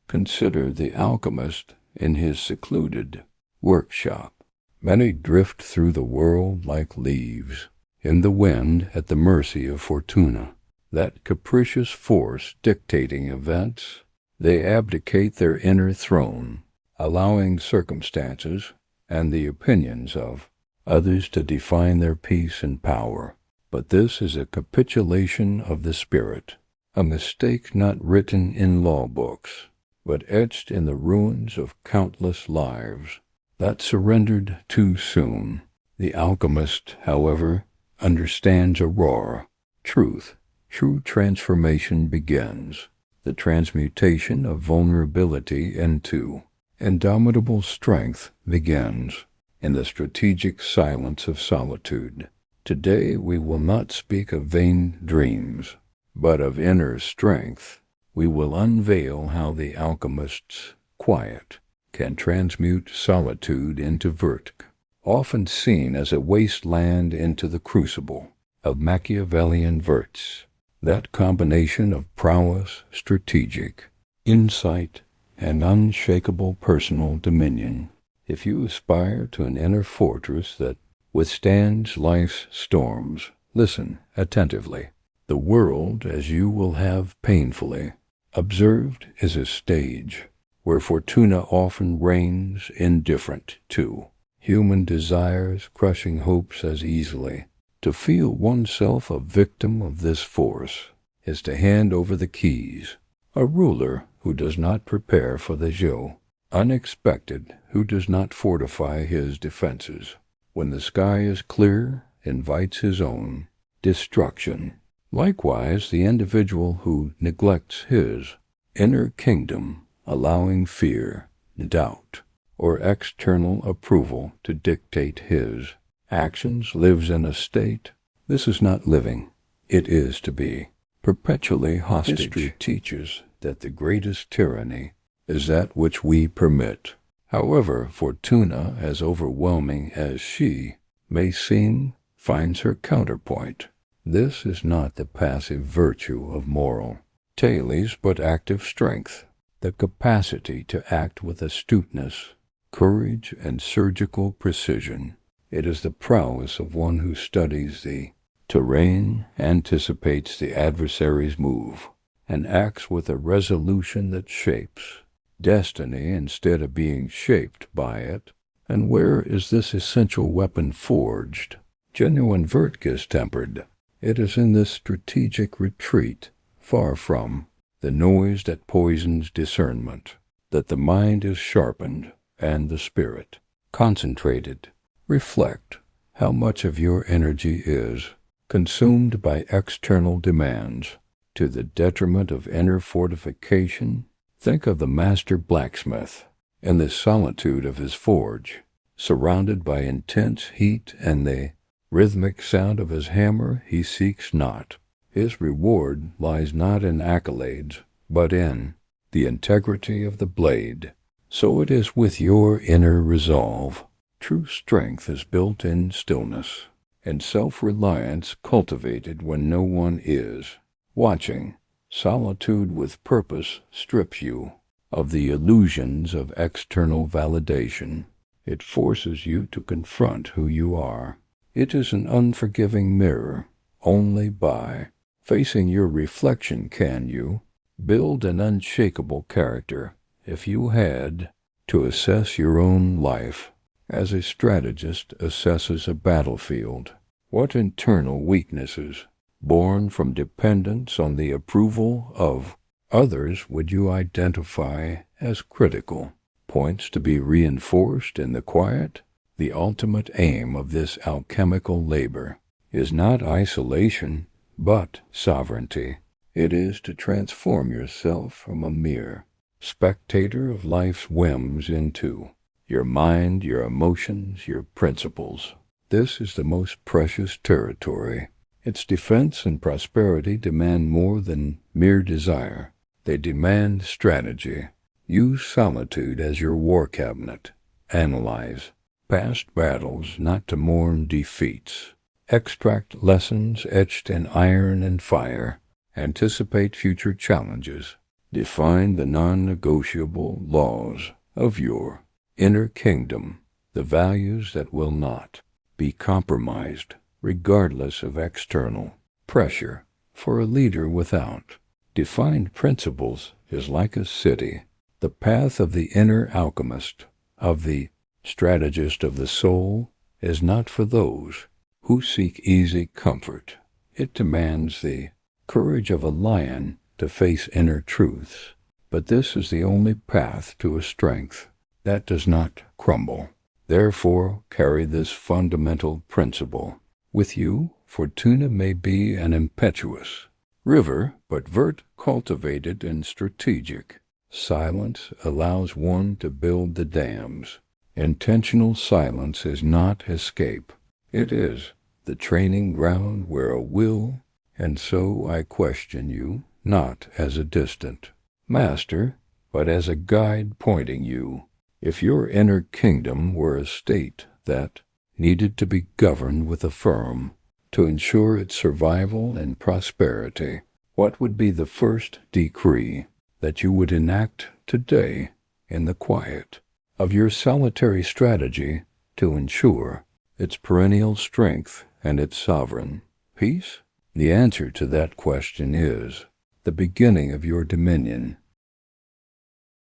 Consider the alchemist in his secluded workshop. Many drift through the world like leaves, in the wind at the mercy of Fortuna, that capricious force dictating events. They abdicate their inner throne, allowing circumstances and the opinions of others to define their peace and power. But this is a capitulation of the spirit, a mistake not written in law books, but etched in the ruins of countless lives that surrendered too soon. The alchemist, however, understands aurora, truth. True transformation begins. The transmutation of vulnerability into indomitable strength begins in the strategic silence of solitude. Today we will not speak of vain dreams, but of inner strength. We will unveil how the alchemist's quiet can transmute solitude into vertic, often seen as a wasteland into the crucible of Machiavellian verts. That combination of prowess, strategic insight, and unshakable personal dominion. If you aspire to an inner fortress that withstands life's storms, listen attentively. The world, as you will have painfully observed, is a stage where Fortuna often reigns indifferent to human desires, crushing hopes as easily. To feel oneself a victim of this force is to hand over the keys. A ruler who does not prepare for the jeu, unexpected, who does not fortify his defenses, when the sky is clear, invites his own destruction. Likewise, the individual who neglects his inner kingdom, allowing fear, doubt, or external approval to dictate his actions, lives in a state. This is not living. It is to be perpetually hostage. History teaches that the greatest tyranny is that which we permit. However, Fortuna, as overwhelming as she may seem, finds her counterpoint. This is not the passive virtue of moral Thales, but active strength, the capacity to act with astuteness, courage, and surgical precision. It is the prowess of one who studies the terrain, anticipates the adversary's move, and acts with a resolution that shapes destiny instead of being shaped by it. And where is this essential weapon forged? Genuine vertic is tempered. It is in this strategic retreat, far from the noise that poisons discernment, that the mind is sharpened and the spirit concentrated. Reflect how much of your energy is consumed by external demands to the detriment of inner fortification. Think of the master blacksmith in the solitude of his forge, surrounded by intense heat and the rhythmic sound of his hammer. He seeks not. His reward lies not in accolades, but in the integrity of the blade. So it is with your inner resolve. True strength is built in stillness, and self-reliance cultivated when no one is watching. Solitude with purpose strips you of the illusions of external validation. It forces you to confront who you are. It is an unforgiving mirror. Only by facing your reflection can you build an unshakable character. If you had to assess your own life as a strategist assesses a battlefield, what internal weaknesses, born from dependence on the approval of others, would you identify as critical? Points to be reinforced in the quiet. The ultimate aim of this alchemical labor is not isolation, but sovereignty. It is to transform yourself from a mere spectator of life's whims into your mind, your emotions, your principles. This is the most precious territory. Its defense and prosperity demand more than mere desire. They demand strategy. Use solitude as your war cabinet. Analyze past battles, not to mourn defeats. Extract lessons etched in iron and fire. Anticipate future challenges. Define the non-negotiable laws of your inner kingdom, the values that will not be compromised regardless of external pressure. For a leader without defined principles is like a city. The path of the inner alchemist, of the strategist of the soul, is not for those who seek easy comfort. It demands the courage of a lion to face inner truths. But this is the only path to a strength that does not crumble. Therefore, carry this fundamental principle with you. Fortuna may be an impetuous river, but vert cultivated and strategic. Silence allows one to build the dams. Intentional silence is not escape. It is the training ground where a will, and so I question you, not as a distant master, but as a guide pointing you. If your inner kingdom were a state that needed to be governed with a firm to ensure its survival and prosperity, what would be the first decree that you would enact today in the quiet of your solitary strategy to ensure its perennial strength and its sovereign peace? The answer to that question is the beginning of your dominion